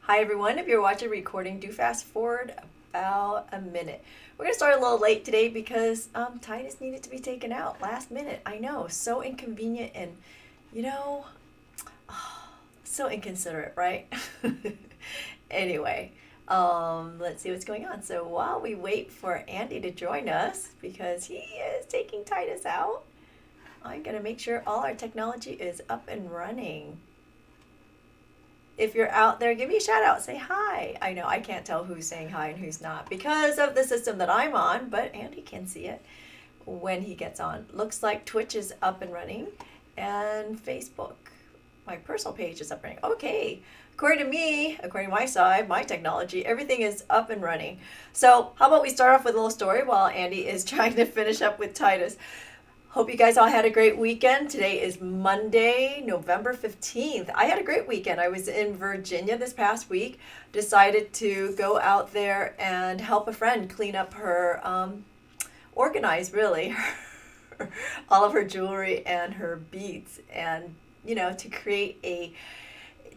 Hi everyone, if you're watching recording, do fast forward about a minute. We're gonna start a little late today because Titus needed to be taken out last minute. I know, so inconvenient and you know, so inconsiderate, right? Anyway, let's see what's going on. So while we wait for Andy to join us because he is taking Titus out, I'm gonna make sure all our technology is up and running. If you're out there, give me a shout out. Say hi. I know I can't tell who's saying hi and who's not because of the system that I'm on, but Andy can see it when he gets on. Looks like Twitch is up and running and Facebook. My personal page is up and running. Okay. According to me, according to my side, my technology, everything is up and running. So, how about we start off with a little story while Andy is trying to finish up with Titus? Hope you guys all had a great weekend. Today is Monday, November 15th. I had a great weekend. I was in Virginia this past week. Decided to go out there and help a friend clean up her, organize really, all of her jewelry and her beads. And,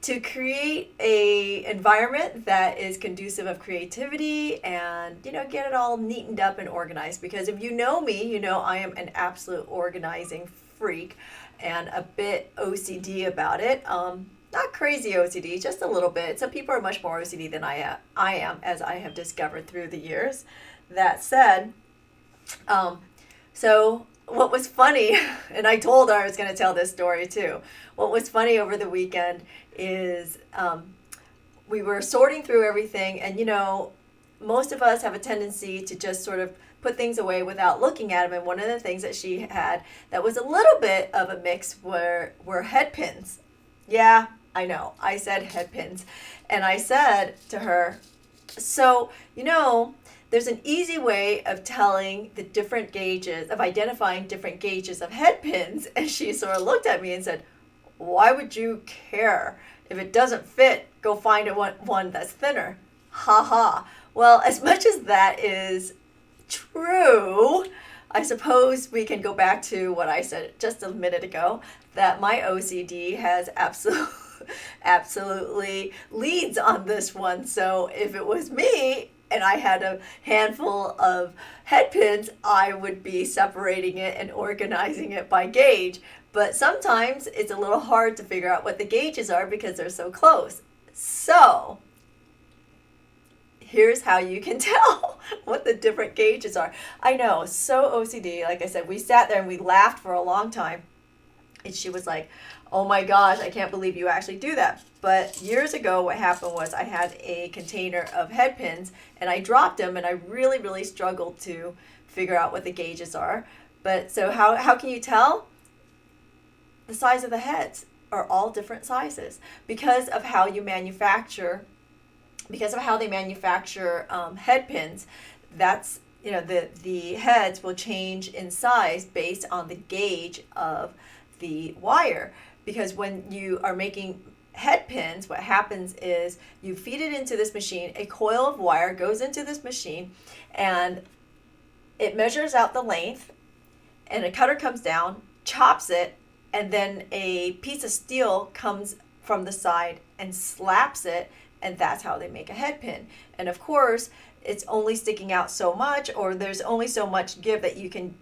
to create a environment that is conducive of creativity and get it all neatened up and organized, because if you know me, you know I am an absolute organizing freak and a bit OCD about it. Not crazy OCD, just a little bit. Some people are much more OCD than I am, as I have discovered through the years. That said, so what was funny, and I told her I was going to tell this story too. What was funny over the weekend is we were sorting through everything, and most of us have a tendency to just sort of put things away without looking at them. And one of the things that she had that was a little bit of a mix were head pins. Yeah, I know. I said head pins. And I said to her, so, there's an easy way of telling the different gauges, of identifying different gauges of head pins. And she sort of looked at me and said, why would you care? If it doesn't fit, go find one that's thinner. Ha ha. Well, as much as that is true, I suppose we can go back to what I said just a minute ago, that my OCD has absolutely leads on this one. So if it was me and I had a handful of head pins, I would be separating it and organizing it by gauge. But sometimes it's a little hard to figure out what the gauges are because they're so close. So here's how you can tell what the different gauges are. I know, so OCD. Like I said, we sat there and we laughed for a long time. And she was like, oh my gosh, I can't believe you actually do that. But years ago, what happened was I had a container of head pins and I dropped them, and I really, really struggled to figure out what the gauges are. But so how can you tell? The size of the heads are all different sizes because of how you manufacture, because of how they manufacture head pins. That's the heads will change in size based on the gauge of the wire. Because when you are making head pins, what happens is you feed it into this machine, a coil of wire goes into this machine, and it measures out the length, and a cutter comes down, chops it, and then a piece of steel comes from the side and slaps it, and that's how they make a head pin. And of course, it's only sticking out so much, or there's only so much give that you can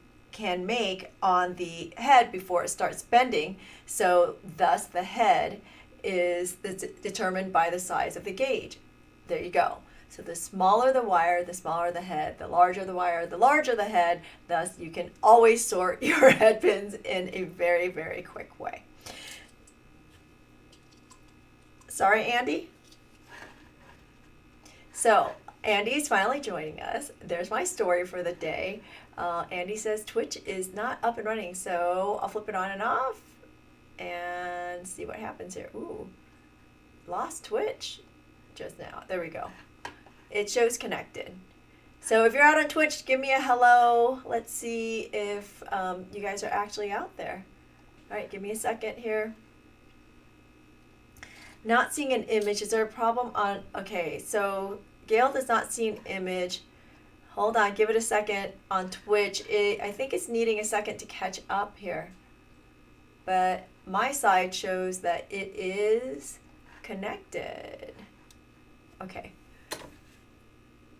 make on the head before it starts bending. So thus the head is determined by the size of the gauge. There you go. So the smaller the wire, the smaller the head. The larger the wire, the larger the head. Thus you can always sort your head pins in a very, very quick way. Sorry, Andy? So Andy's finally joining us. There's my story for the day. Andy says Twitch is not up and running, so I'll flip it on and off and see what happens here. Ooh, lost Twitch just now. There we go. It shows connected. So if you're out on Twitch, give me a hello. Let's see if you guys are actually out there. All right, give me a second here. Not seeing an image. Is there a problem on? Okay, so Gail does not see an image. Hold on, give it a second on Twitch. I think it's needing a second to catch up here. But my side shows that it is connected. Okay.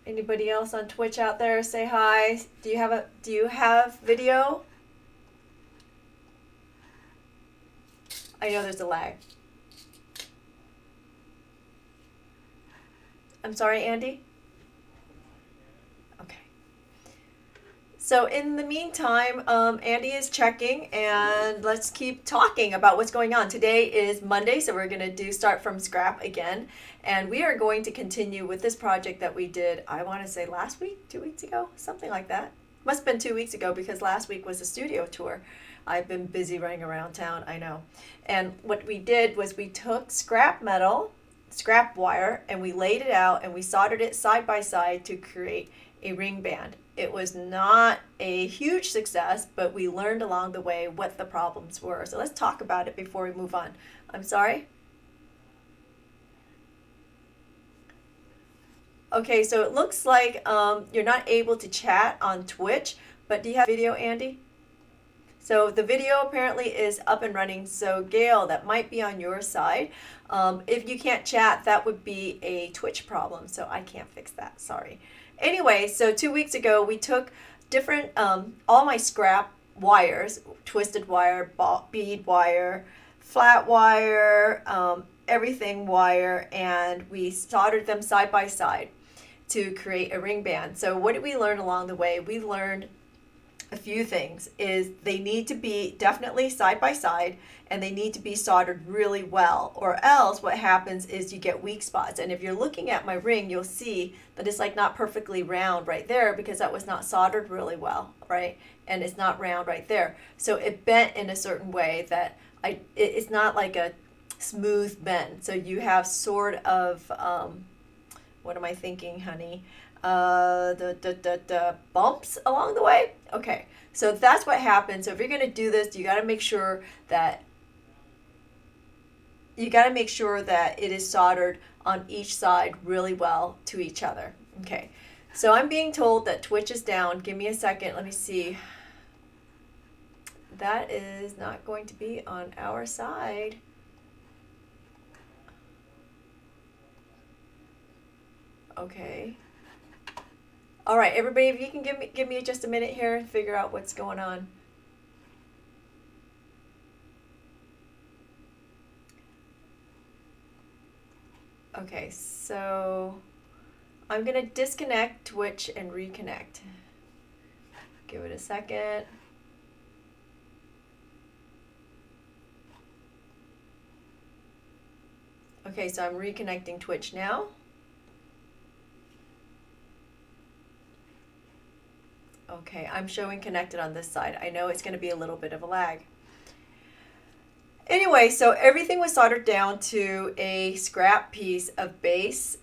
Anybody else on Twitch out there say hi? Do you have video? I know there's a lag. I'm sorry, Andy? Okay. So in the meantime, Andy is checking, and let's keep talking about what's going on. Today is Monday, so we're going to start from scrap again. And we are going to continue with this project that we did, I want to say last week, 2 weeks ago, something like that. Must have been 2 weeks ago because last week was a studio tour. I've been busy running around town, I know. And what we did was we took scrap metal, scrap wire, and we laid it out and we soldered it side by side to create a ring band. It was not a huge success, but we learned along the way what the problems were. So let's talk about it before we move on. I'm sorry? Okay, so it looks like you're not able to chat on Twitch, but do you have video, Andy? So the video apparently is up and running. So Gail, that might be on your side. If you can't chat, that would be a Twitch problem. So I can't fix that, sorry. Anyway, so 2 weeks ago, we took different, all my scrap wires, twisted wire, bead wire, flat wire, everything wire, and we soldered them side by side to create a ring band. So what did we learn along the way? We learned a few things. Is they need to be definitely side by side, and they need to be soldered really well, or else what happens is you get weak spots. And if you're looking at my ring, you'll see that it's like not perfectly round right there because that was not soldered really well, right? And it's not round right there. So it bent in a certain way that it's not like a smooth bend. So you have sort of what am I thinking, honey? The bumps along the way. Okay, so that's what happens. So if you're going to do this, you got to make sure that it is soldered on each side really well to each other. Okay, so I'm being told that Twitch is down. Give me a second. Let me see. That is not going to be on our side. Okay. All right, everybody, if you can give me just a minute here and figure out what's going on. Okay, so I'm going to disconnect Twitch and reconnect. Give it a second. Okay, so I'm reconnecting Twitch now. Okay, I'm showing connected on this side. I know it's going to be a little bit of a lag. Anyway, so everything was soldered down to a scrap piece of base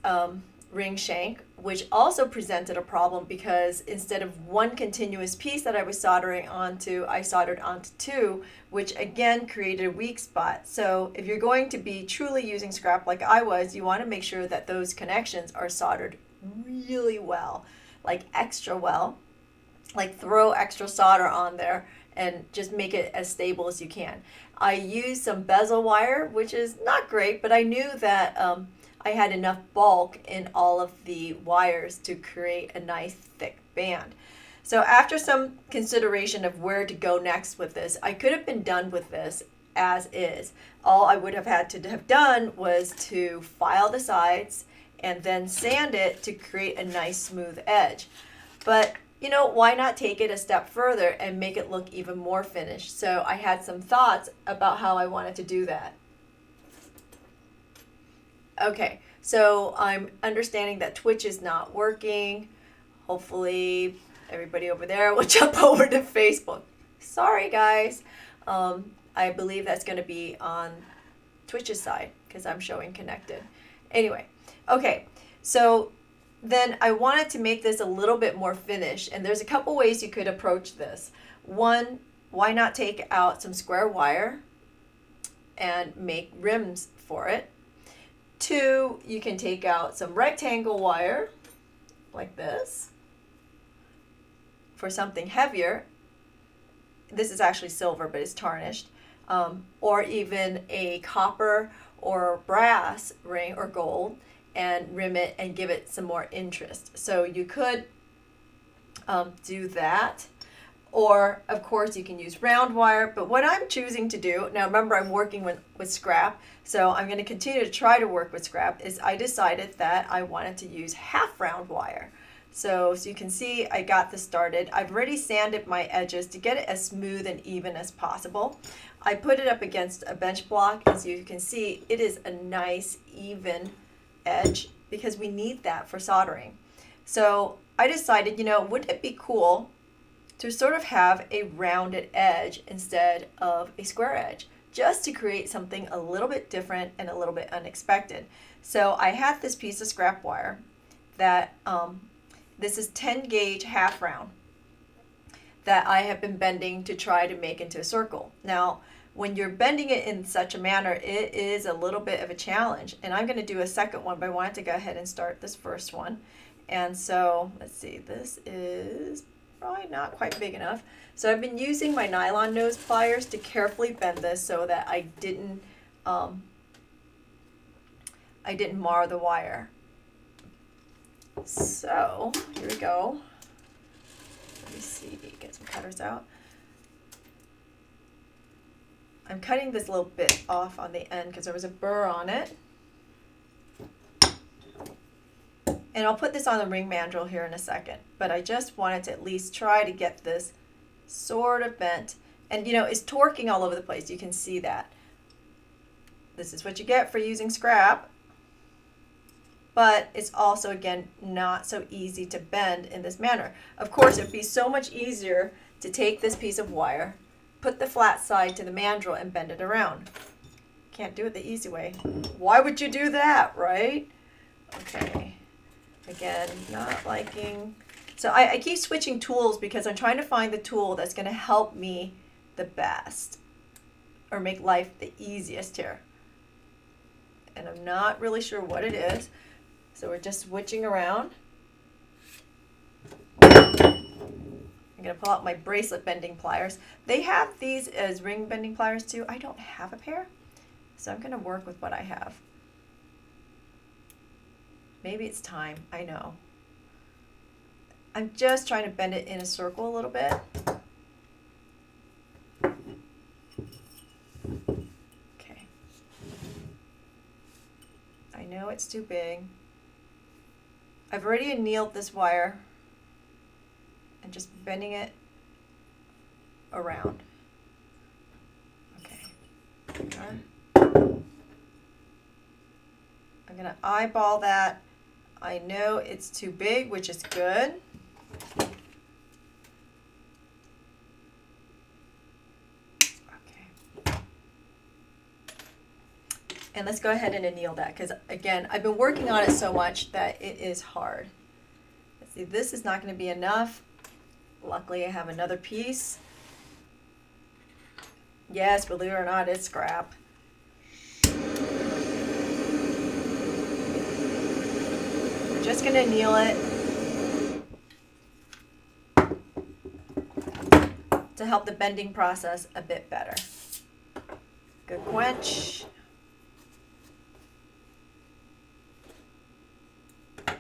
ring shank, which also presented a problem because instead of one continuous piece that I was soldering onto, I soldered onto two, which again created a weak spot. So if you're going to be truly using scrap like I was, you want to make sure that those connections are soldered really well, like extra well. Like throw extra solder on there and just make it as stable as you can. I used some bezel wire, which is not great, but I knew that I had enough bulk in all of the wires to create a nice thick band. So after some consideration of where to go next with this, I could have been done with this as is. All I would have had to have done was to file the sides and then sand it to create a nice smooth edge. But you know, why not take it a step further and make it look even more finished? So I had some thoughts about how I wanted to do that. Okay, so I'm understanding that Twitch is not working. Hopefully everybody over there will jump over to Facebook. Sorry guys. I believe that's going to be on Twitch's side because I'm showing connected. Anyway, okay, so then I wanted to make this a little bit more finished, and there's a couple ways you could approach this. One, why not take out some square wire and make rims for it? Two, you can take out some rectangle wire like this for something heavier. This is actually silver, but it's tarnished. Or even a copper or brass ring or gold, and rim it and give it some more interest. So you could do that. Or, of course, you can use round wire. But what I'm choosing to do, now remember I'm working with scrap, so I'm going to continue to try to work with scrap, is I decided that I wanted to use half round wire. So you can see I got this started. I've already sanded my edges to get it as smooth and even as possible. I put it up against a bench block. As you can see, it is a nice, even edge because we need that for soldering. So I decided, wouldn't it be cool to sort of have a rounded edge instead of a square edge, just to create something a little bit different and a little bit unexpected. So I had this piece of scrap wire that, this is 10 gauge half round, that I have been bending to try to make into a circle. Now, when you're bending it in such a manner, it is a little bit of a challenge. And I'm going to do a second one, but I wanted to go ahead and start this first one. And so, let's see, this is probably not quite big enough. So I've been using my nylon nose pliers to carefully bend this so that I didn't mar the wire. So here we go. Let me see, get some cutters out. I'm cutting this little bit off on the end because there was a burr on it. And I'll put this on the ring mandrel here in a second, but I just wanted to at least try to get this sort of bent. And it's torquing all over the place. You can see that. This is what you get for using scrap, but it's also, again, not so easy to bend in this manner. Of course, it'd be so much easier to take this piece of wire, put the flat side to the mandrel and bend it around. Can't do it the easy way. Why would you do that, right? Okay. Again, not liking. So I keep switching tools because I'm trying to find the tool that's going to help me the best or make life the easiest here. And I'm not really sure what it is. So we're just switching around. I'm going to pull out my bracelet bending pliers. They have these as ring bending pliers too. I don't have a pair, so I'm going to work with what I have. Maybe it's time, I know. I'm just trying to bend it in a circle a little bit. Okay. I know it's too big. I've already annealed this wire and just bending it around. Okay. There we are. I'm going to eyeball that. I know it's too big, which is good. Okay. And let's go ahead and anneal that because, again, I've been working on it so much that it is hard. Let's see, this is not going to be enough. Luckily, I have another piece. Yes, believe it or not, it's scrap. Just going to anneal it to help the bending process a bit better. Good quench. Okay.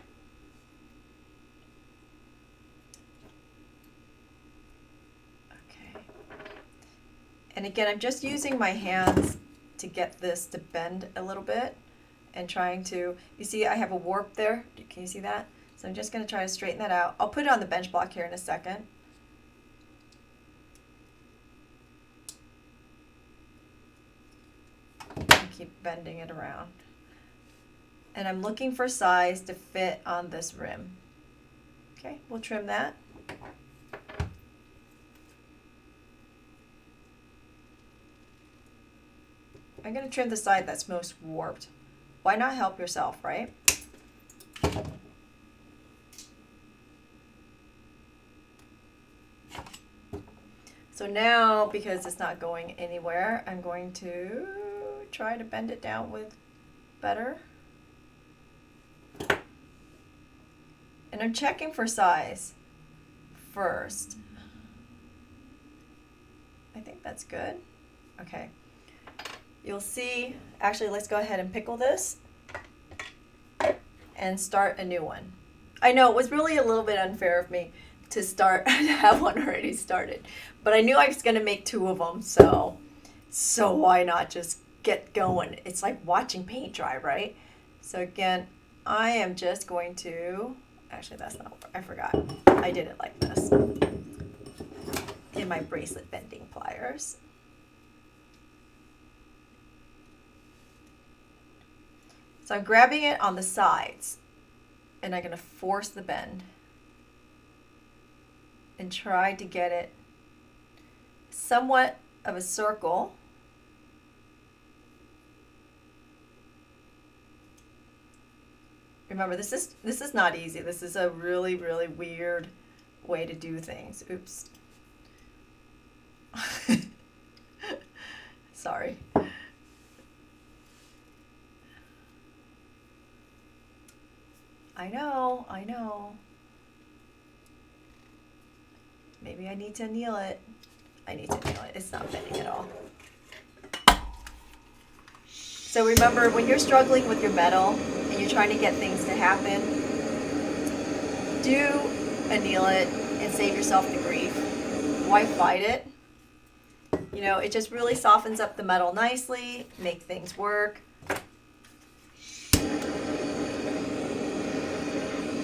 And again, I'm just using my hands to get this to bend a little bit. And trying to, you see I have a warp there. Can you see that? So I'm just going to try to straighten that out. I'll put it on the bench block here in a second. And keep bending it around. And I'm looking for size to fit on this rim. Okay, we'll trim that. I'm going to trim the side that's most warped. Why not help yourself, right? So now, because it's not going anywhere, I'm going to try to bend it down with better. And I'm checking for size first. I think that's good. Okay. You'll see, actually, let's go ahead and pickle this. and start a new one. I know it was really a little bit unfair of me to start and have one already started, but I knew I was going to make two of them, so why not just get going? It's like watching paint dry, right? So again, I am just going to, actually that's not, I forgot. I did it like this in my bracelet bending pliers. So I'm grabbing it on the sides and I'm going to force the bend and try to get it somewhat of a circle. Remember, this is not easy. This is a really, really weird way to do things. Oops. Sorry. I know. Maybe I need to anneal it. I need to anneal it. It's not bending at all. So remember, when you're struggling with your metal and you're trying to get things to happen, do anneal it and save yourself the grief. Why fight it? You know, it just really softens up the metal nicely, make things work.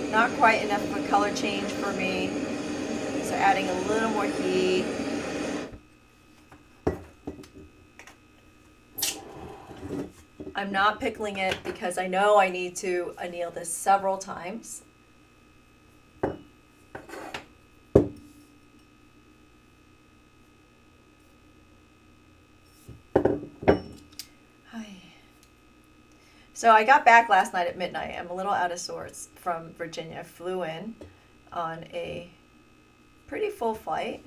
Not quite enough of a color change for me, so adding a little more heat. I'm not pickling it because I know I need to anneal this several times. So I got back last night at midnight. I'm a little out of sorts from Virginia. I flew in on a pretty full flight.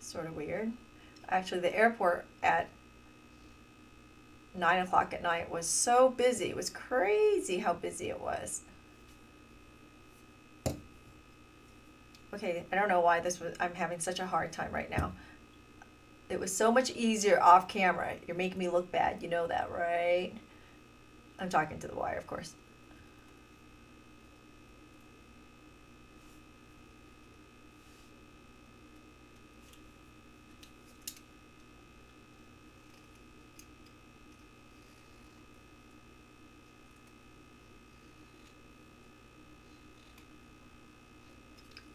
Sort of weird. Actually, the airport at 9 o'clock at night was so busy. It was crazy how busy it was. Okay, I don't know why I'm having such a hard time right now. It was so much easier off camera. You're making me look bad. You know that, right? I'm talking to the wire, of course.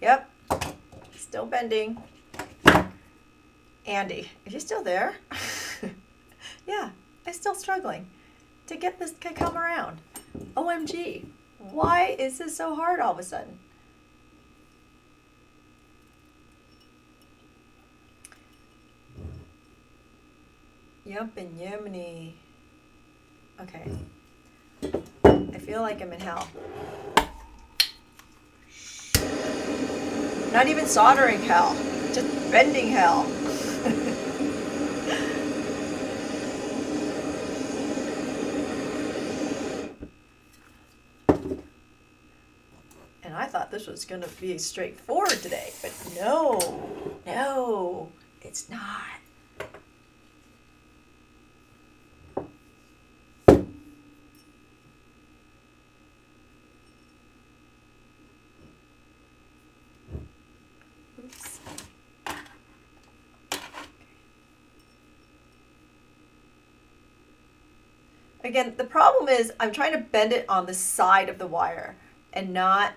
Yep, still bending. Andy, are you still there? Yeah, I'm still struggling to get this to come around. OMG, why is this so hard all of a sudden? Yup and Yemeni. Okay. I feel like I'm in hell. Not even soldering hell, just bending hell. And I thought this was going to be straightforward today, but no, it's not. Oops. Again, the problem is I'm trying to bend it on the side of the wire and not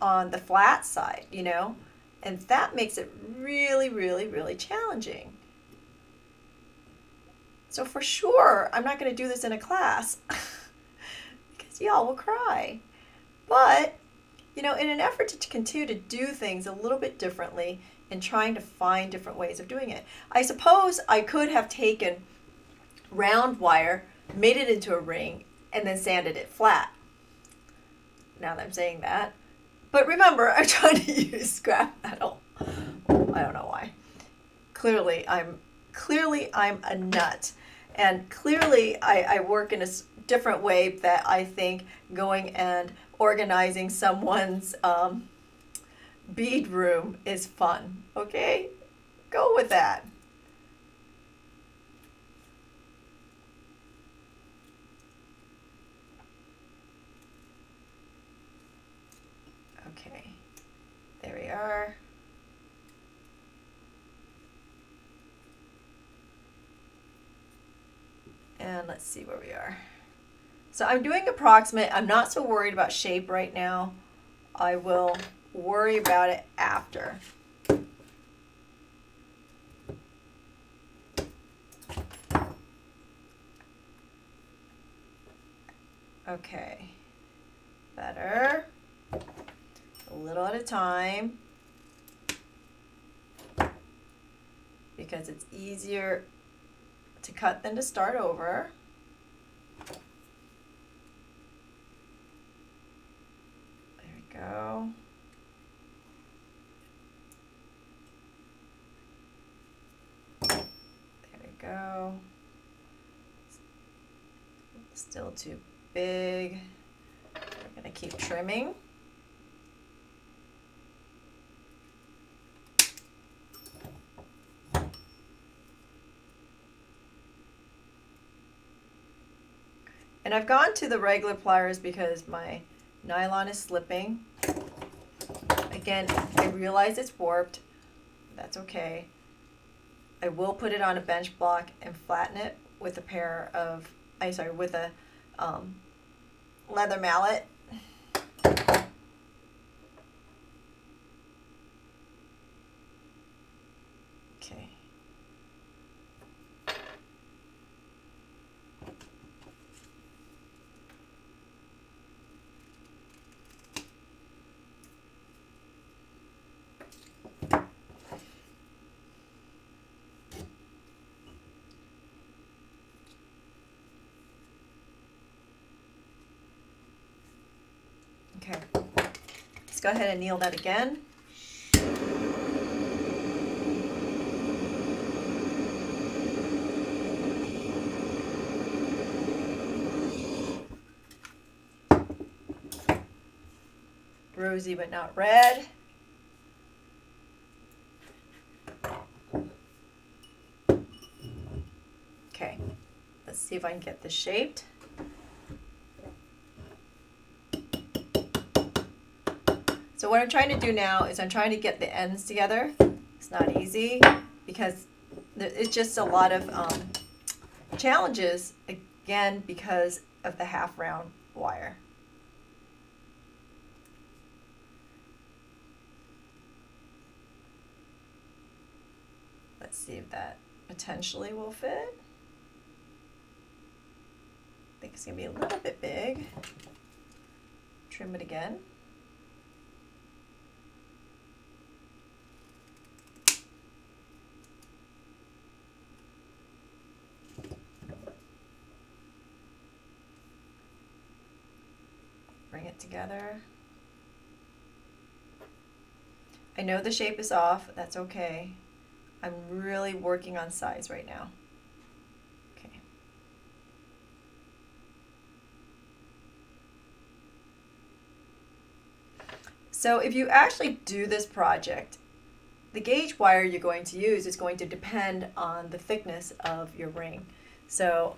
on the flat side, you know? And that makes it really, really, really challenging. So for sure, I'm not going to do this in a class because y'all will cry. But, you know, in an effort to continue to do things a little bit differently and trying to find different ways of doing it, I suppose I could have taken round wire, made it into a ring, and then sanded it flat. Now that I'm saying that. But remember, I'm trying to use scrap metal. I don't know why. Clearly I'm a nut. And clearly I work in a different way that I think going and organizing someone's bead room is fun. Okay? Go with that. Okay, there we are. And let's see where we are. So I'm doing approximate. I'm not so worried about shape right now. I will worry about it after. Okay, better. A little at a time, because it's easier to cut than to start over. There we go. There we go. Still too big. We're going to keep trimming. And I've gone to the regular pliers because my nylon is slipping. Again, I realize it's warped. That's okay. I will put it on a bench block and flatten it with a pair of, with a leather mallet. Okay. Okay, let's go ahead and anneal that again. Rosy but not red. Okay, let's see if I can get this shaped. So what I'm trying to do now is I'm trying to get the ends together. It's not easy because it's just a lot of challenges, again, because of the half round wire. Let's see if that potentially will fit. I think it's going to be a little bit big. Trim it again. Bring it together. I know the shape is off. That's okay. I'm really working on size right now. Okay. So if you actually do this project, the gauge wire you're going to use is going to depend on the thickness of your ring. So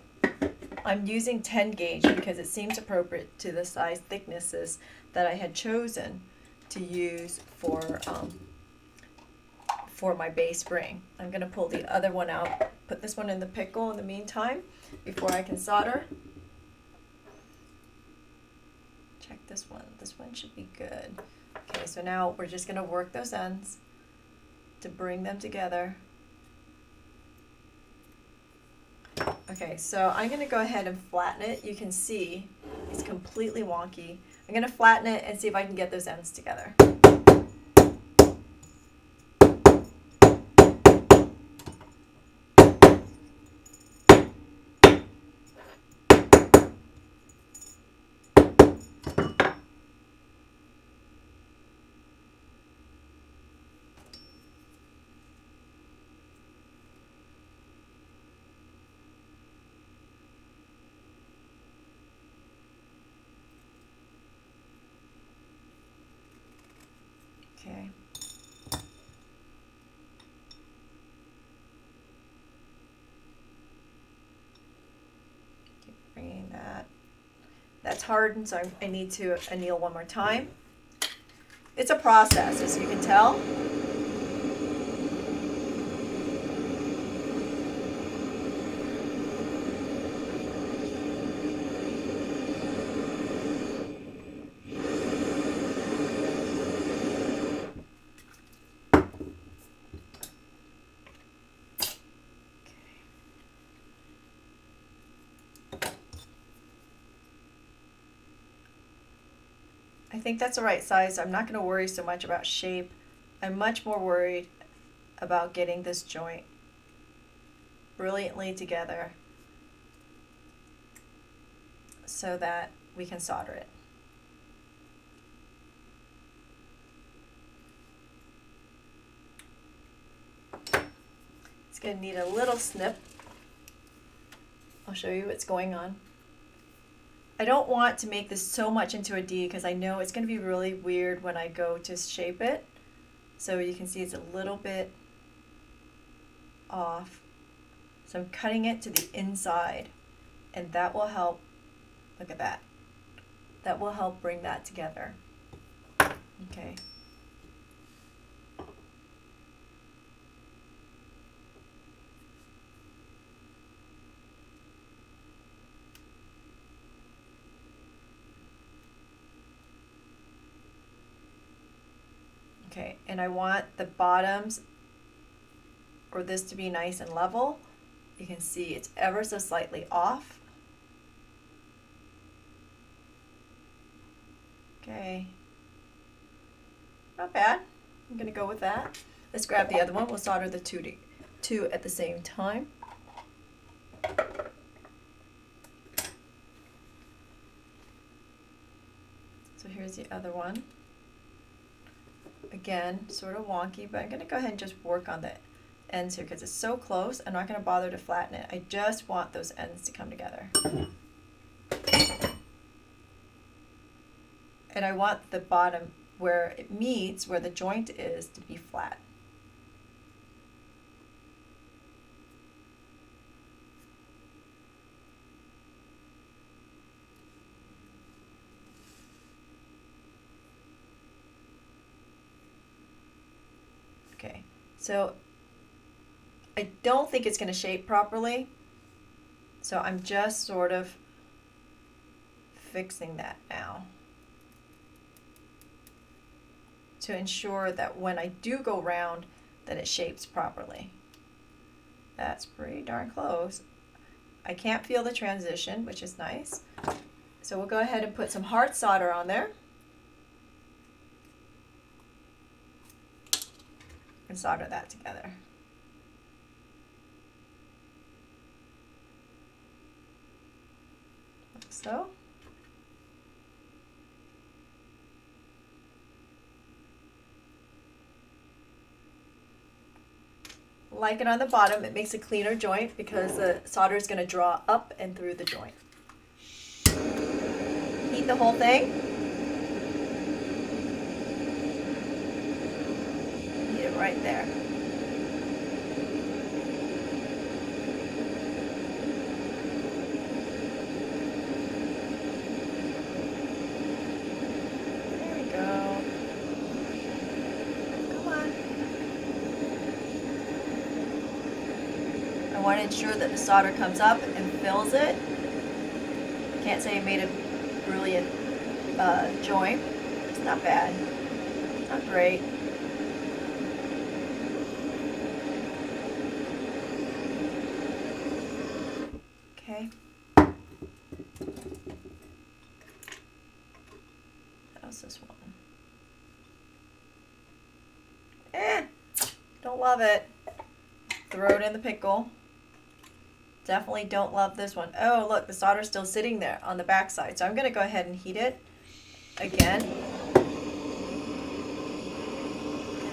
I'm using 10 gauge because it seems appropriate to the size thicknesses that I had chosen to use for my base ring. I'm going to pull the other one out, put this one in the pickle in the meantime before I can solder. Check this one. This one should be good. Okay, so now we're just going to work those ends to bring them together. Okay, so I'm going to go ahead and flatten it. You can see it's completely wonky. I'm going to flatten it and see if I can get those ends together. Okay. Keep bringing that. That's hardened, so I need to anneal one more time. It's a process, as you can tell. I think that's the right size. I'm not going to worry so much about shape. I'm much more worried about getting this joint brilliantly together so that we can solder it. It's going to need a little snip. I'll show you what's going on. I don't want to make this so much into a D because I know it's going to be really weird when I go to shape it. So you can see it's a little bit off. So I'm cutting it to the inside, and that will help. Look at that. That will help bring that together. Okay. Okay, and I want the bottoms or this to be nice and level. You can see it's ever so slightly off. Okay, not bad. I'm gonna go with that. Let's grab the other one. We'll solder the two at the same time. So here's the other one. Again, sort of wonky, but I'm going to go ahead and just work on the ends here because it's so close. I'm not going to bother to flatten it. I just want those ends to come together. And I want the bottom where it meets, where the joint is, to be flat. Okay, so I don't think it's going to shape properly, so I'm just sort of fixing that now to ensure that when I do go round that it shapes properly. That's pretty darn close. I can't feel the transition, which is nice. So we'll go ahead and put some hard solder on there. And solder that together. Like so. Like it on the bottom, it makes a cleaner joint because the solder is going to draw up and through the joint. Heat the whole thing. Heat it right there. There we go. Come on. I want to ensure that the solder comes up and fills it. Can't say I made a brilliant joint. It's not bad. It's not great. Okay. How's this one? Don't love it. Throw it in the pickle. Definitely don't love this one. Oh, look, the solder's still sitting there on the back side. So I'm going to go ahead and heat it again.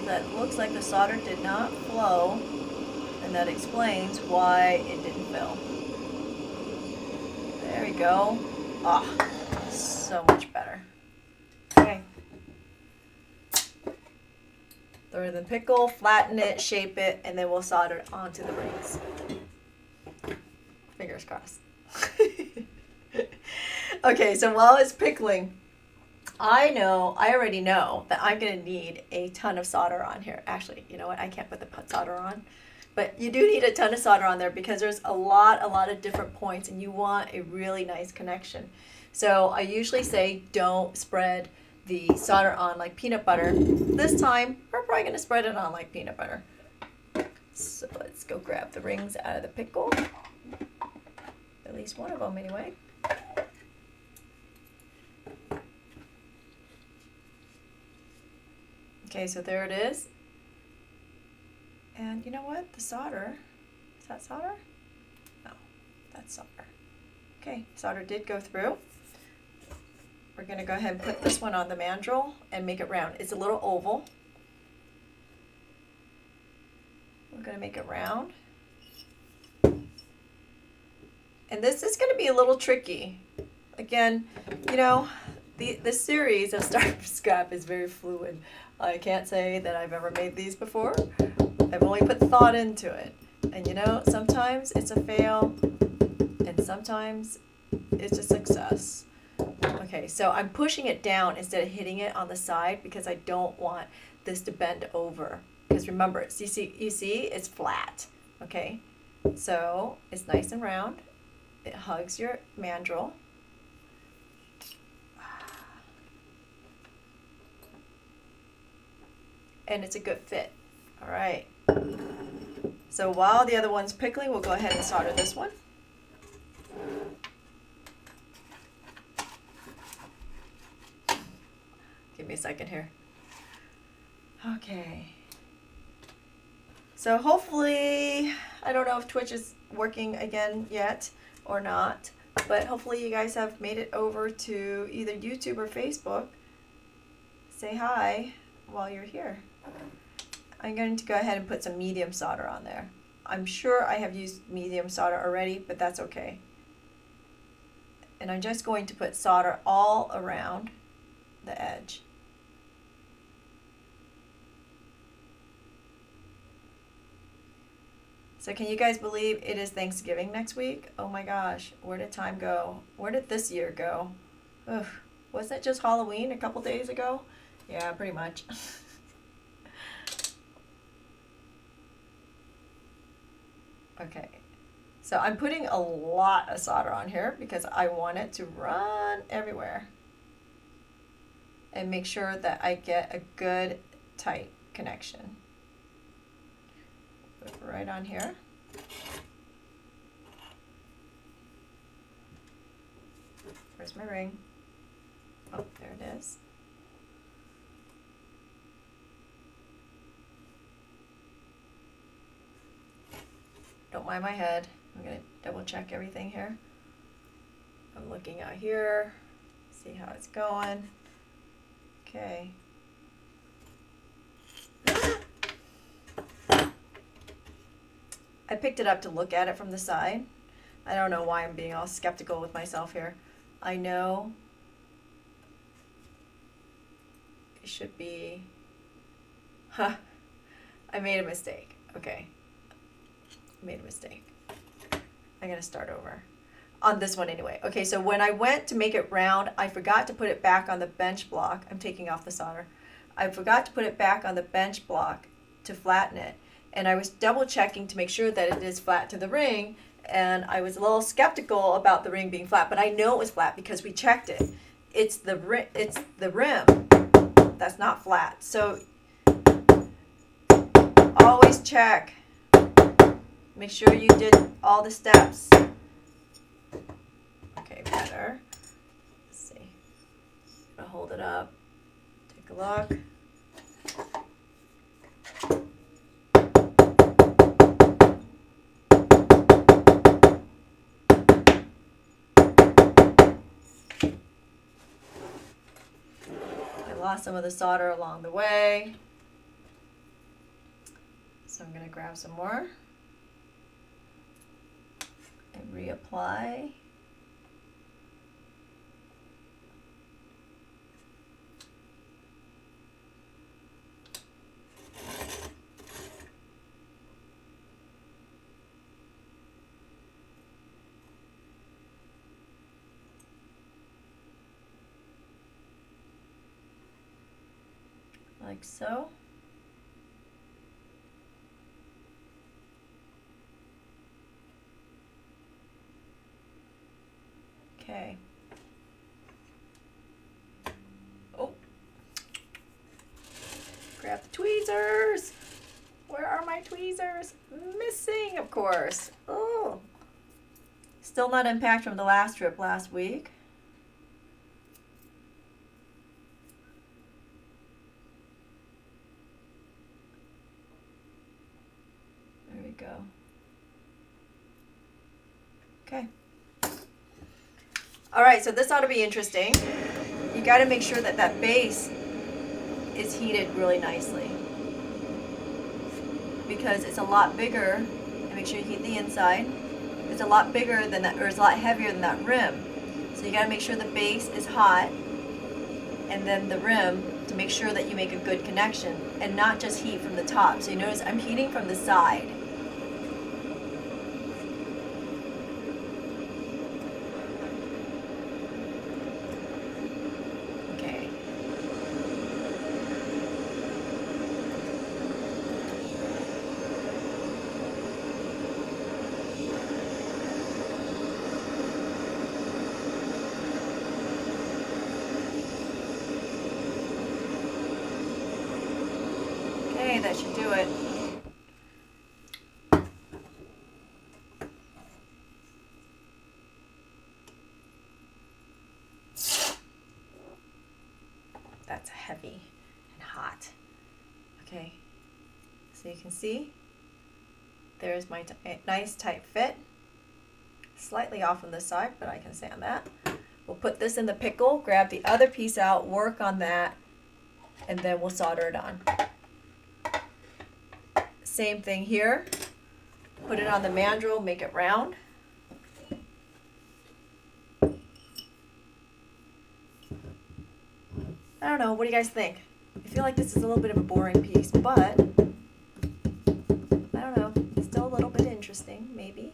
That looks like the solder did not flow, and that explains why it didn't fill. There we go. Ah, so much better. Okay. Throw it in the pickle, flatten it, shape it, and then we'll solder it onto the rings. Fingers crossed. Okay, so while it's pickling, I already know that I'm going to need a ton of solder on here. Actually, you know what? I can't put the solder on. But you do need a ton of solder on there because there's a lot of different points and you want a really nice connection. So I usually say don't spread the solder on like peanut butter. This time, we're probably going to spread it on like peanut butter. So let's go grab the rings out of the pickle. At least one of them anyway. Okay, so there it is. And you know what? The solder, is that solder? No, that's solder. Okay, solder did go through. We're gonna go ahead and put this one on the mandrel and make it round. It's a little oval. We're gonna make it round. And this is gonna be a little tricky. Again, you know, the series of Start from Scrap is very fluid. I can't say that I've ever made these before. I've only put thought into it. And you know, sometimes it's a fail and sometimes it's a success. Okay, so I'm pushing it down instead of hitting it on the side because I don't want this to bend over. Because remember, you see, it's flat. Okay, so it's nice and round. It hugs your mandrel. And it's a good fit. All right. So while the other one's pickling, we'll go ahead and solder this one. Give me a second here. Okay. So hopefully, I don't know if Twitch is working again yet or not, but hopefully you guys have made it over to either YouTube or Facebook. Say hi while you're here. I'm going to go ahead and put some medium solder on there. I'm sure I have used medium solder already, but that's okay. And I'm just going to put solder all around the edge. So can you guys believe it is Thanksgiving next week? Oh my gosh, where did time go? Where did this year go? Ugh, wasn't it just Halloween a couple days ago? Yeah, pretty much. Okay, so I'm putting a lot of solder on here because I want it to run everywhere and make sure that I get a good tight connection. Put it right on here. Where's my ring? Oh, there it is. Don't mind my head. I'm going to double check everything here. I'm looking out here, see how it's going. Okay. I picked it up to look at it from the side. I don't know why I'm being all skeptical with myself here. I know it should be, I made a mistake. Okay. Made a mistake. I'm going to start over. On this one anyway. Okay, so when I went to make it round, I forgot to put it back on the bench block. I'm taking off the solder. I forgot to put it back on the bench block to flatten it. And I was double checking to make sure that it is flat to the ring. And I was a little skeptical about the ring being flat, but I know it was flat because we checked it. It's the rim that's not flat. So always check. Make sure you did all the steps. Okay, better. Let's see. I'll hold it up. Take a look. I lost some of the solder along the way. So I'm going to grab some more. And reapply. like so. Okay. Oh. Grab the tweezers. Where are my tweezers? Missing, of course. Oh. Still not unpacked from the last trip last week. There we go. Okay. All right, so this ought to be interesting. You got to make sure that that base is heated really nicely, because it's a lot bigger, and make sure you heat the inside. It's a lot bigger than that, or it's a lot heavier than that rim. So you got to make sure the base is hot, and then the rim, to make sure that you make a good connection, and not just heat from the top. So you notice I'm heating from the side. That should do it. That's heavy and hot. Okay, so you can see there's my nice tight fit. Slightly off on this side, but I can stand that. We'll put this in the pickle, grab the other piece out, work on that, and then we'll solder it on. Same thing here. Put it on the mandrel, make it round. I don't know, what do you guys think? I feel like this is a little bit of a boring piece, but I don't know, it's still a little bit interesting, maybe.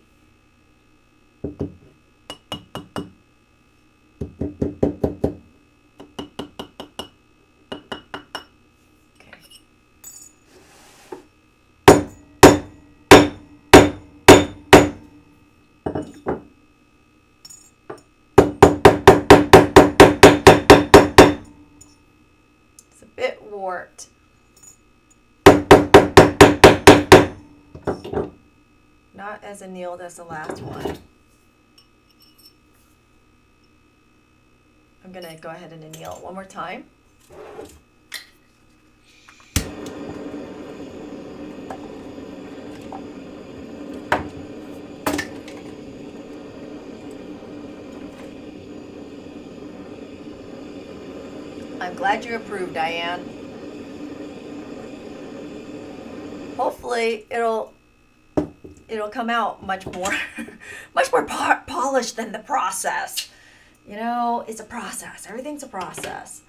It's a bit warped. Not as annealed as the last one. I'm gonna go ahead and anneal it one more time. I'm glad you approved, Diane. Hopefully it'll come out much more polished than the process. You know, it's a process. Everything's a process.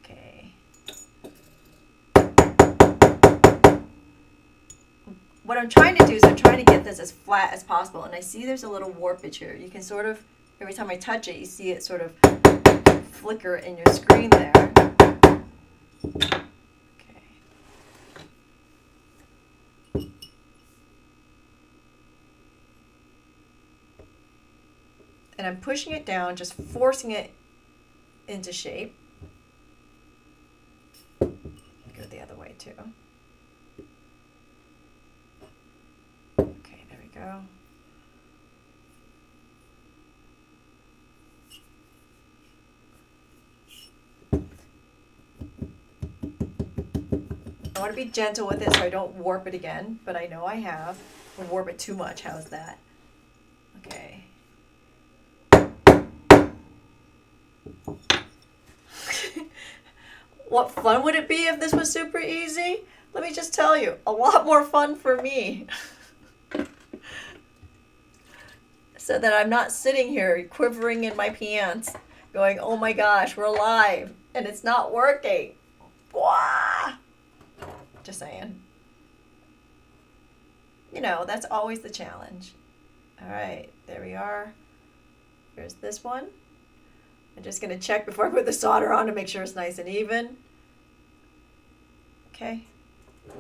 Okay. What I'm trying to do is I'm trying to get this as flat as possible, and I see there's a little warpage here. You can sort of, every time I touch it, you see it sort of flicker in your screen there. Okay. And I'm pushing it down, just forcing it into shape. Go the other way too. Okay, there we go. I want to be gentle with it so I don't warp it again, but I know I have. I'll warp it too much. How's that? Okay. What fun would it be if this was super easy? Let me just tell you, a lot more fun for me. So that I'm not sitting here quivering in my pants going, oh my gosh, we're live and it's not working. Wah! Just saying. You know, that's always the challenge. All right, there we are. Here's this one. I'm just going to check before I put the solder on to make sure it's nice and even. Okay. There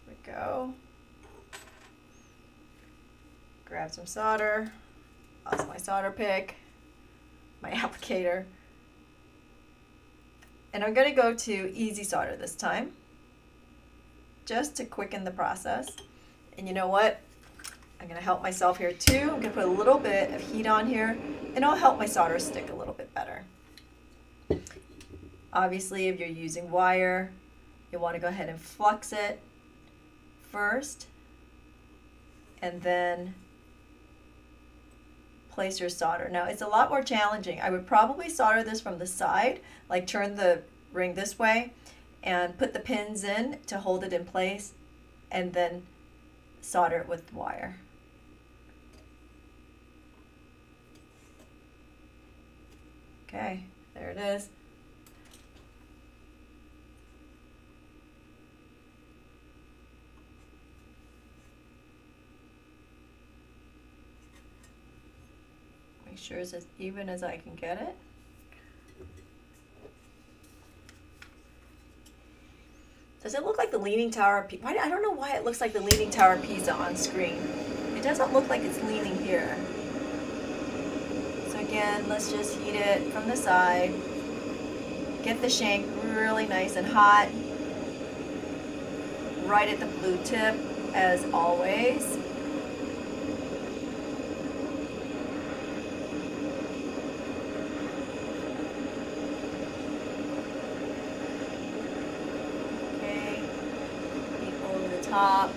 we go. Grab some solder. That's my solder pick, my applicator. And I'm going to go to easy solder this time, just to quicken the process. And you know what? I'm going to help myself here too. I'm going to put a little bit of heat on here, and it'll help my solder stick a little bit better. Obviously, if you're using wire, you'll want to go ahead and flux it first, and then place your solder. Now, it's a lot more challenging. I would probably solder this from the side, like turn the ring this way and put the pins in to hold it in place, and then solder it with wire. Okay, there it is. Make sure it's as even as I can get it. Does it look like the Leaning Tower of Pisa? I don't know why it looks like the Leaning Tower of Pisa on screen. It doesn't look like it's leaning here. So again, let's just heat it from the side. Get the shank really nice and hot. Right at the blue tip, as always. Top.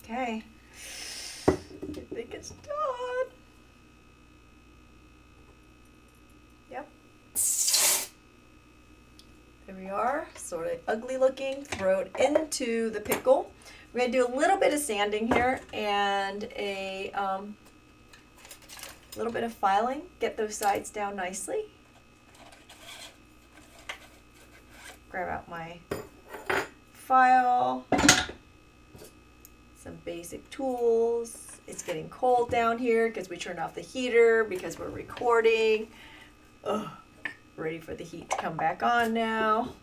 Okay. I think it's done. Yep. There we are, sort of ugly looking. Throw it into the pickle. We're going to do a little bit of sanding here and a little bit of filing. Get those sides down nicely. Grab out my file. Some basic tools. It's getting cold down here because we turned off the heater because we're recording. Ugh. Ready for the heat to come back on now.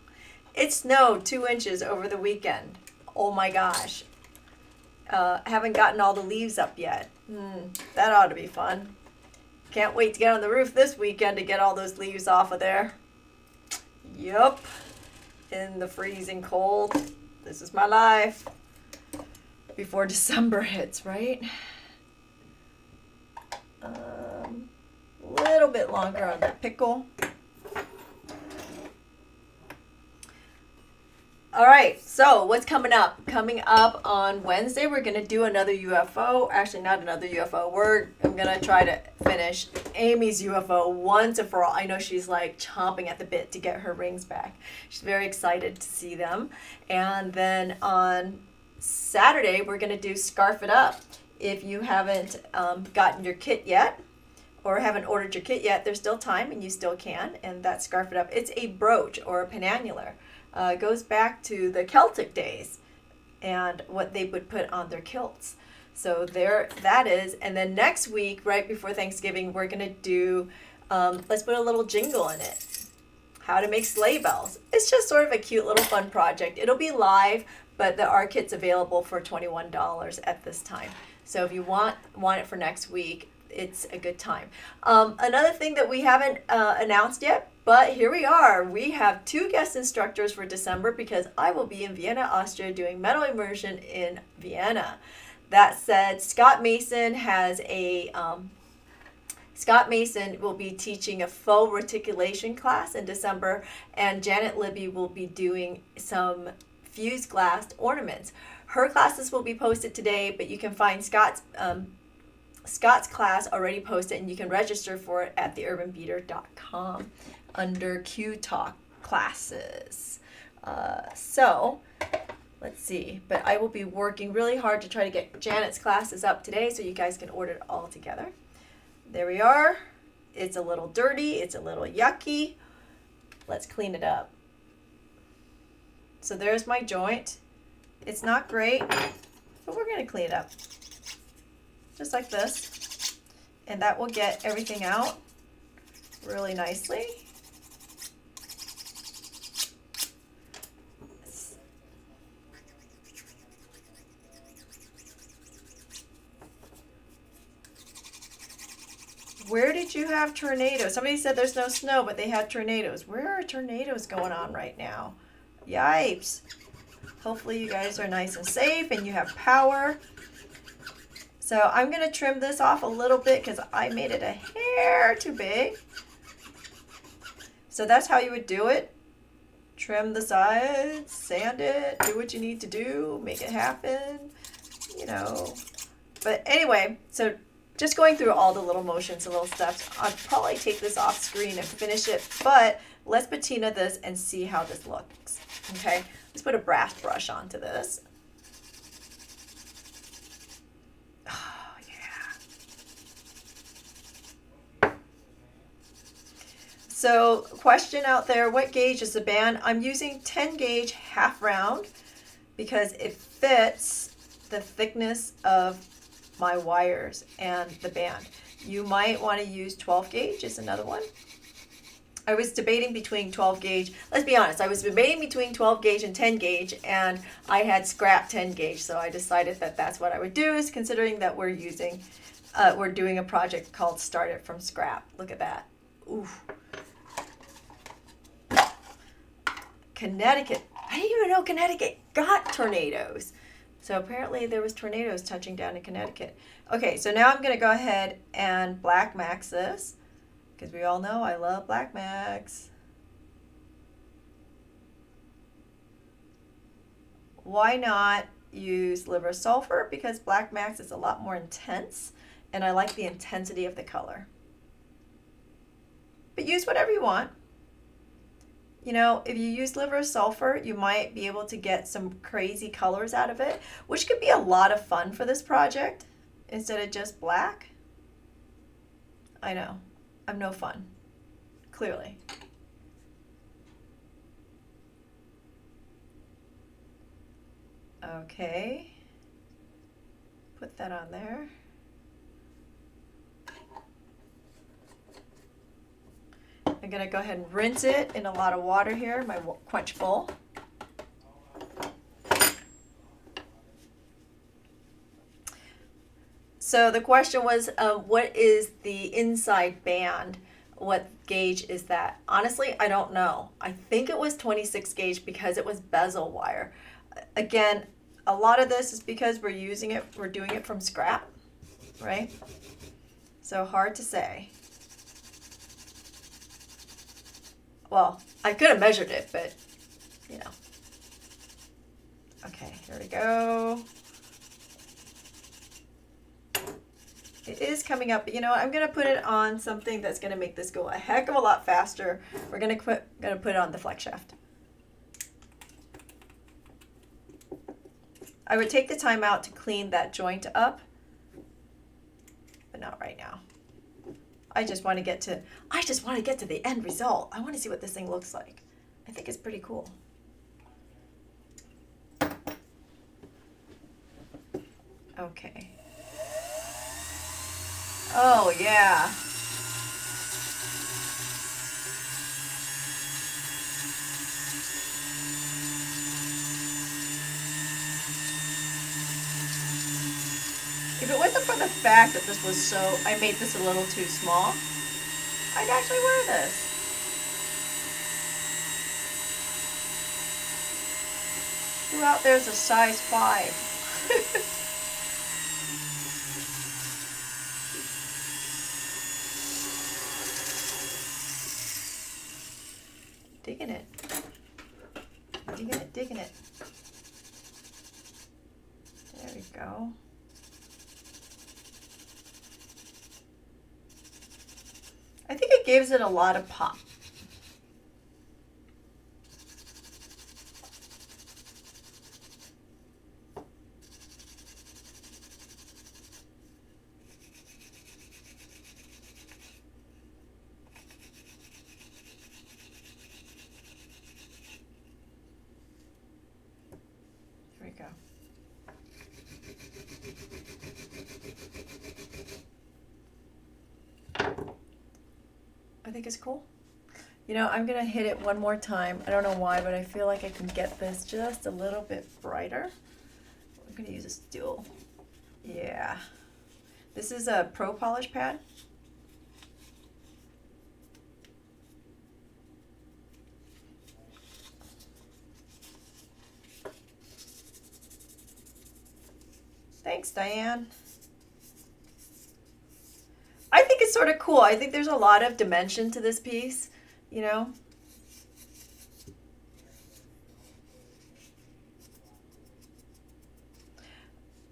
It snowed 2 inches over the weekend. Oh my gosh. Haven't gotten all the leaves up yet. That ought to be fun. Can't wait to get on the roof this weekend to get all those leaves off of there. Yup. In the freezing cold. This is my life. Before December hits, right? A little bit longer on the pickle. All right, so what's coming up? Coming up on Wednesday, we're going to do another UFO. Actually, not another UFO. I'm going to try to finish Amy's UFO once and for all. I know she's like chomping at the bit to get her rings back. She's very excited to see them. And then on Saturday, we're going to do Scarf It Up. If you haven't gotten your kit yet or haven't ordered your kit yet, there's still time and you still can. And that's Scarf It Up. It's a brooch or a penannular. Goes back to the Celtic days and what they would put on their kilts. So there that is. And then next week, right before Thanksgiving, we're going to do, let's put a little jingle in it. How to make sleigh bells. It's just sort of a cute little fun project. It'll be live, but there are kits available for $21 at this time. So if you want it for next week, it's a good time. Another thing that we haven't announced yet, but here we are. We have 2 guest instructors for December because I will be in Vienna, Austria doing metal immersion in Vienna. That said, Scott Mason will be teaching a faux reticulation class in December, and Janet Libby will be doing some fused glass ornaments. Her classes will be posted today, but you can find Scott's class already posted, and you can register for it at theurbanbeater.com under Q Talk classes. So let's see, but I will be working really hard to try to get Janet's classes up today so you guys can order it all together. There we are. It's a little dirty. It's a little yucky. Let's clean it up. So there's my joint. It's not great, but we're going to clean it up. Just like this. And that will get everything out really nicely. Where did you have tornadoes? Somebody said there's no snow, but they had tornadoes. Where are tornadoes going on right now? Yipes. Hopefully you guys are nice and safe and you have power. So I'm going to trim this off a little bit because I made it a hair too big. So that's how you would do it. Trim the sides, sand it, do what you need to do, make it happen, you know. But anyway, so just going through all the little motions and little steps. I'll probably take this off screen and finish it, but let's patina this and see how this looks. Okay, let's put a brass brush onto this. Oh, yeah. So, question out there, what gauge is the band? I'm using 10 gauge half round because it fits the thickness of my wires and the band. You might want to use 12 gauge is another one. I was debating between 12 gauge. Let's be honest, I was debating between 12 gauge and 10 gauge, and I had scrapped 10 gauge, so I decided that that's what I would do, is considering that we're doing a project called Start It From Scrap. Look at that. Ooh. Connecticut. I didn't even know Connecticut got tornadoes. So apparently there was tornadoes touching down in Connecticut. Okay, so now I'm going to go ahead and black max this, because we all know I love black max. Why not use liver sulfur? Because black max is a lot more intense, and I like the intensity of the color. But use whatever you want. You know, if you use liver sulfur, you might be able to get some crazy colors out of it, which could be a lot of fun for this project instead of just black. I know, I'm no fun, clearly. Okay, put that on there. I'm going to go ahead and rinse it in a lot of water here, my quench bowl. So the question was, what is the inside band? What gauge is that? Honestly, I don't know. I think it was 26 gauge because it was bezel wire. Again, a lot of this is because we're doing it from scrap, right? So hard to say. Well, I could have measured it, but, you know. Okay, here we go. It is coming up, but you know what? I'm going to put it on something that's going to make this go a heck of a lot faster. We're going to put it on the flex shaft. I would take the time out to clean that joint up, but not right now. I just want to get to the end result. I want to see what this thing looks like. I think it's pretty cool. Okay. Oh, yeah. If it wasn't for the fact that I made this a little too small, I'd actually wear this. Who out there's a size 5? Digging it. Digging it, digging it. There we go. I think it gives it a lot of pop. I think it's cool. You know, I'm gonna hit it one more time. I don't know why, but I feel like I can get this just a little bit brighter. I'm gonna use this dual. Yeah. This is a Pro Polish pad. Thanks, Diane. I think it's sort of cool. I think there's a lot of dimension to this piece, you know?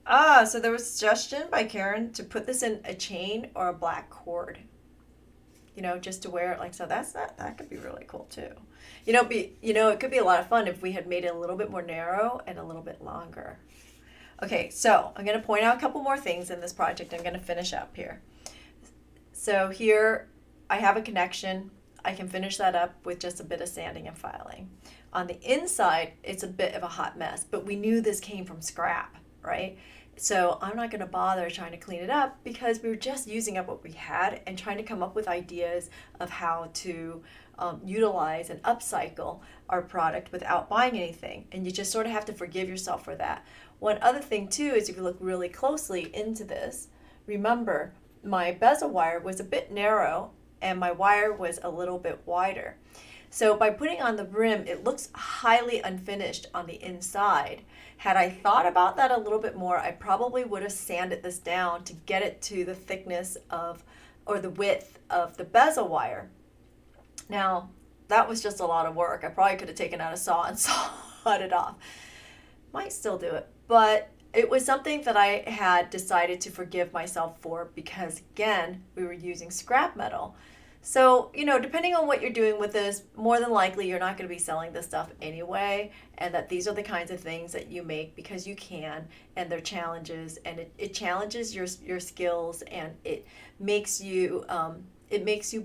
Ah, so there was a suggestion by Karen to put this in a chain or a black cord, you know, just to wear it like so. That could be really cool too. It could be a lot of fun if we had made it a little bit more narrow and a little bit longer. Okay, so I'm going to point out a couple more things in this project. I'm going to finish up here. So here I have a connection. I can finish that up with just a bit of sanding and filing. On the inside, it's a bit of a hot mess, but we knew this came from scrap, right? So I'm not going to bother trying to clean it up because we were just using up what we had and trying to come up with ideas of how to utilize and upcycle our product without buying anything. And you just sort of have to forgive yourself for that. One other thing too is if you look really closely into this, remember my bezel wire was a bit narrow and my wire was a little bit wider. So by putting on the brim, it looks highly unfinished on the inside. Had I thought about that a little bit more, I probably would have sanded this down to get it to the thickness of, or the width of the bezel wire. Now, that was just a lot of work. I probably could have taken out a saw and sawed it off. Might still do it, but it was something that I had decided to forgive myself for because, again, we were using scrap metal. So, depending on what you're doing with this, more than likely you're not going to be selling this stuff anyway, and that these are the kinds of things that you make because you can, and they're challenges, and it challenges your skills, and it makes you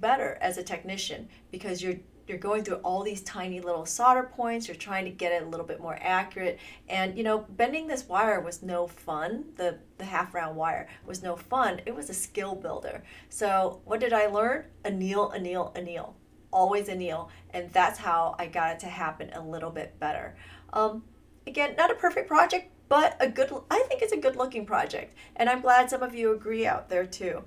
better as a technician because you're going through all these tiny little solder points. You're trying to get it a little bit more accurate. And, bending this wire was no fun. The half round wire was no fun. It was a skill builder. So what did I learn? Anneal, anneal, anneal. Always anneal. And that's how I got it to happen a little bit better. Again, not a perfect project, but I think it's a good looking project. And I'm glad some of you agree out there too.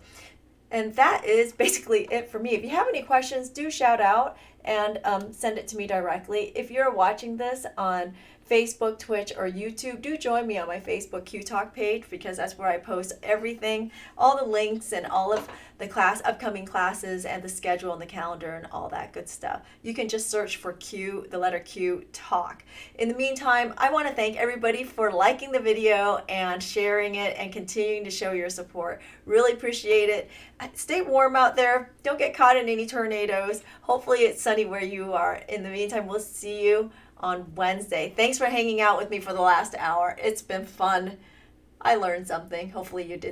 And that is basically it for me. If you have any questions, do shout out and send it to me directly. If you're watching this on Facebook, Twitch, or YouTube, do join me on my Facebook Q Talk page because that's where I post everything, all the links and all of the upcoming classes and the schedule and the calendar and all that good stuff. You can just search for Q, the letter Q Talk. In the meantime, I want to thank everybody for liking the video and sharing it and continuing to show your support. Really appreciate it. Stay warm out there. Don't get caught in any tornadoes. Hopefully it's sunny where you are. In the meantime, we'll see you on Wednesday. Thanks for hanging out with me for the last hour. It's been fun. I learned something. Hopefully you did.